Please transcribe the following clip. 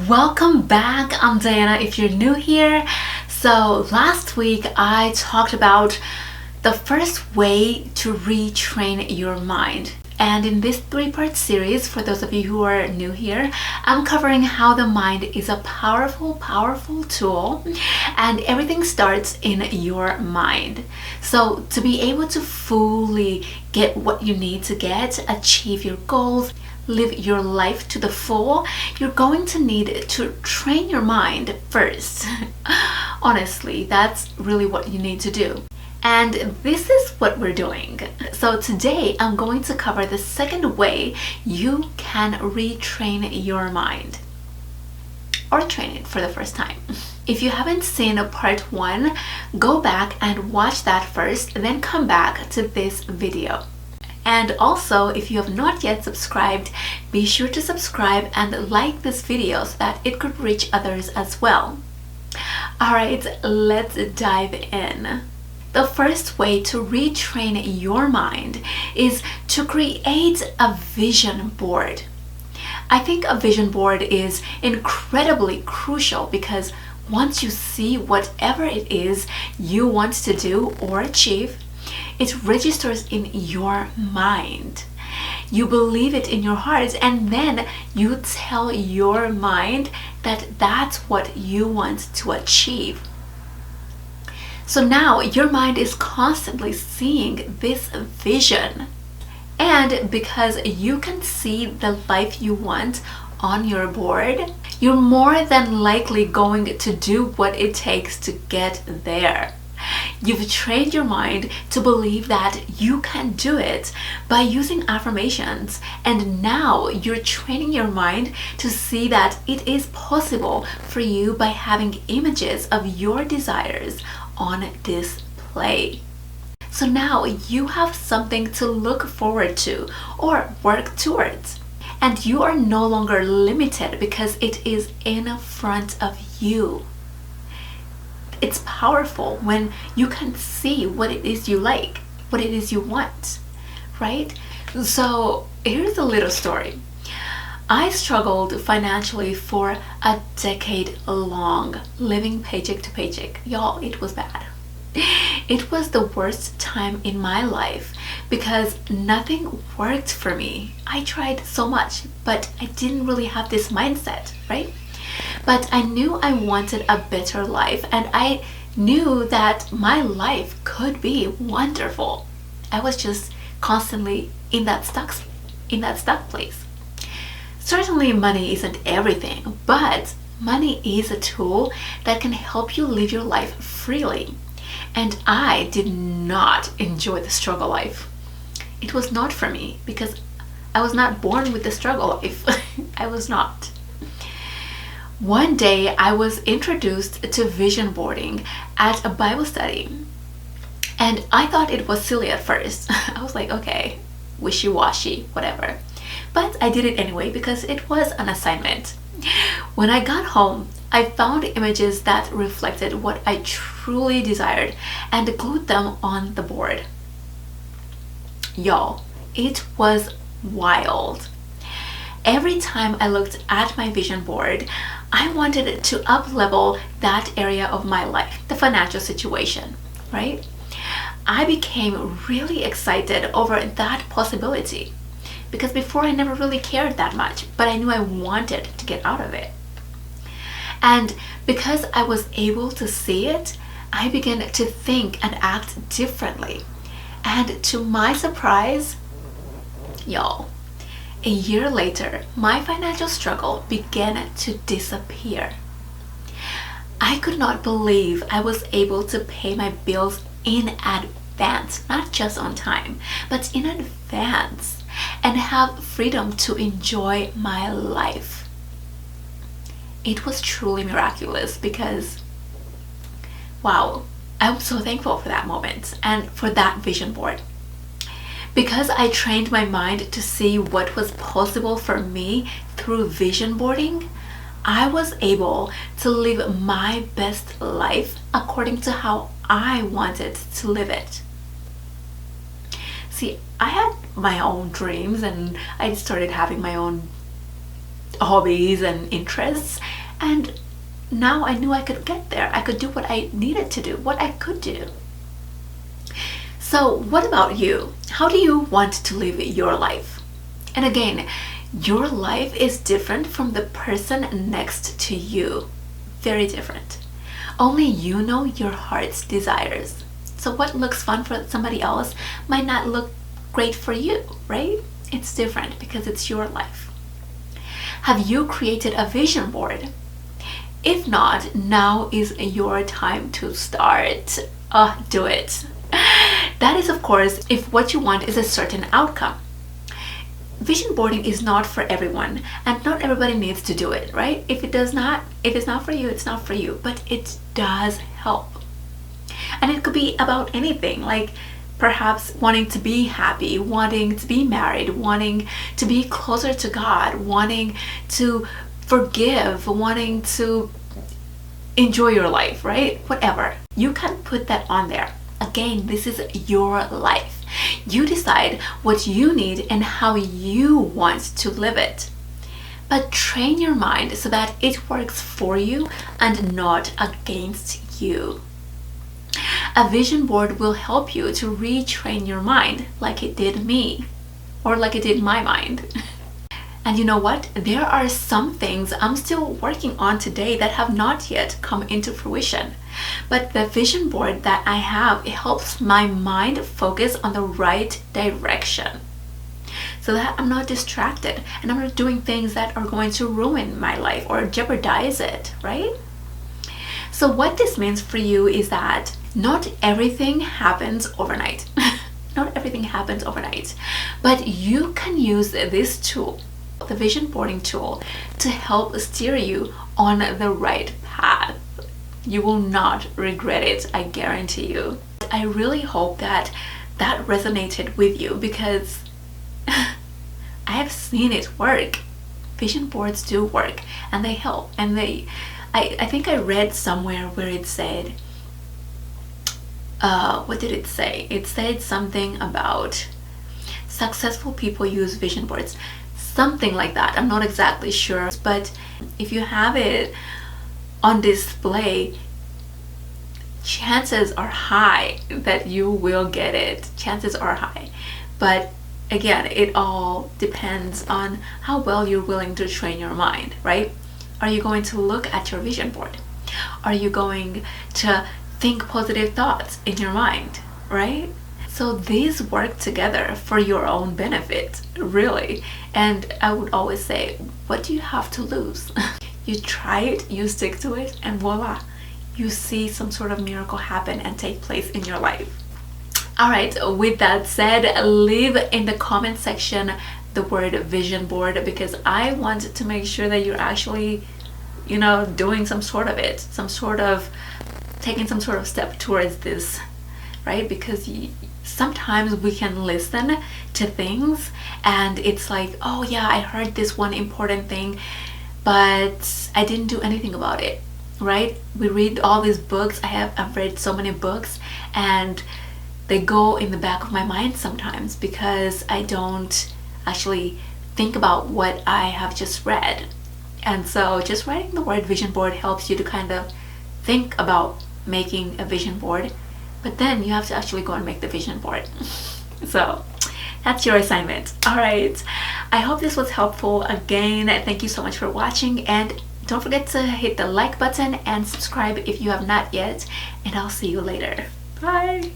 Welcome back. I'm Diana if you're new here. So last week I talked about the first way to retrain your mind. And in this three-part series, for those of you who are new here, I'm covering how the mind is a powerful tool, and everything starts in your mind. So to be able to fully get what you need to get, achieve your goals, live your life to the full, you're going to need to train your mind first. Honestly, that's really what you need to do. And this is what we're doing. So today I'm going to cover the second way you can retrain your mind, or train it for the first time. If you haven't seen part 1, go back and watch that first, then come back to this video. And also, if you have not yet subscribed, be sure to subscribe and like this video so that it could reach others as well. Alright, let's dive in. The first way to retrain your mind is to create a vision board. I think a vision board is incredibly crucial because once you see whatever it is you want to do or achieve, it registers in your mind. You believe it in your heart, and then you tell your mind that that's what you want to achieve. So now your mind is constantly seeing this vision. And because you can see the life you want on your board, you're more than likely going to do what it takes to get there. You've trained your mind to believe that you can do it by using affirmations, and now you're training your mind to see that it is possible for you by having images of your desires on display. So now you have something to look forward to or work towards, and you are no longer limited because it is in front of you. It's powerful when you can see what it is you like, what it is you want, right? So here's a little story. I struggled financially for a decade long, living paycheck to paycheck. Y'all, it was bad. It was the worst time in my life because nothing worked for me. I tried so much, but I didn't really have this mindset, right? But I knew I wanted a better life, and I knew that my life could be wonderful. I was just constantly in that stuck place. Certainly money isn't everything, but money is a tool that can help you live your life freely. And I did not enjoy the struggle life. It was not for me because I was not born with the struggle life. I was not. One day I was introduced to vision boarding at a Bible study, and I thought it was silly at first. I was like, okay, wishy-washy, whatever. But I did it anyway because it was an assignment. When I got home, I found images that reflected what I truly desired and glued them on the board. Y'all, it was wild. Every time I looked at my vision board, I wanted to up-level that area of my life, the financial situation, right? I became really excited over that possibility because before I never really cared that much, but I knew I wanted to get out of it. And because I was able to see it, I began to think and act differently. And to my surprise, y'all, a year later, my financial struggle began to disappear. I could not believe I was able to pay my bills in advance, not just on time, but in advance, and have freedom to enjoy my life. It was truly miraculous because, wow, I'm so thankful for that moment and for that vision board. Because I trained my mind to see what was possible for me through vision boarding, I was able to live my best life according to how I wanted to live it. See, I had my own dreams and I started having my own hobbies and interests, and now I knew I could get there. I could do what I needed to do, what I could do. So what about you? How do you want to live your life? And again, your life is different from the person next to you. Very different. Only you know your heart's desires. So what looks fun for somebody else might not look great for you, right? It's different because it's your life. Have you created a vision board? If not, now is your time to start. Do it. That is, of course, if what you want is a certain outcome. Vision boarding is not for everyone, and not everybody needs to do it, right? If it's not for you, it's not for you, but it does help. And it could be about anything, like perhaps wanting to be happy, wanting to be married, wanting to be closer to God, wanting to forgive, wanting to enjoy your life, right? Whatever. You can put that on there. Again, this is your life. You decide what you need and how you want to live it. But train your mind so that it works for you and not against you. A vision board will help you to retrain your mind like it did me, or like it did my mind. And you know what? There are some things I'm still working on today that have not yet come into fruition. But the vision board that I have, it helps my mind focus on the right direction, so that I'm not distracted and I'm not doing things that are going to ruin my life or jeopardize it, right? So what this means for you is that not everything happens overnight. Not everything happens overnight, but you can use this tool, the vision boarding tool, to help steer you on the right path. You will not regret it, I guarantee you. I really hope that that resonated with you, because I have seen it work. Vision boards do work, and they help. And I think I read somewhere where it said, what did it say? It said something about successful people use vision boards. Something like that. I'm not exactly sure. But if you have it on display, chances are high that you will get it. Chances are high. But again, it all depends on how well you're willing to train your mind, right? Are you going to look at your vision board? Are you going to think positive thoughts in your mind, right? So these work together for your own benefit, really. And I would always say, what do you have to lose? You try it, you stick to it, and voila, you see some sort of miracle happen and take place in your life. All right, with that said, leave in the comment section the word vision board, because I want to make sure that you're actually, doing some sort of it, taking some sort of step towards this, right? Because sometimes we can listen to things and it's like, oh yeah, I heard this one important thing, but I didn't do anything about it, right? We read all these books. I've read so many books, and they go in the back of my mind sometimes because I don't actually think about what I have just read. And so just writing the word vision board helps you to kind of think about making a vision board, but then you have to actually go and make the vision board. So that's your assignment. All right, I hope this was helpful. Again, thank you so much for watching, and don't forget to hit the like button and subscribe if you have not yet, and I'll see you later. Bye.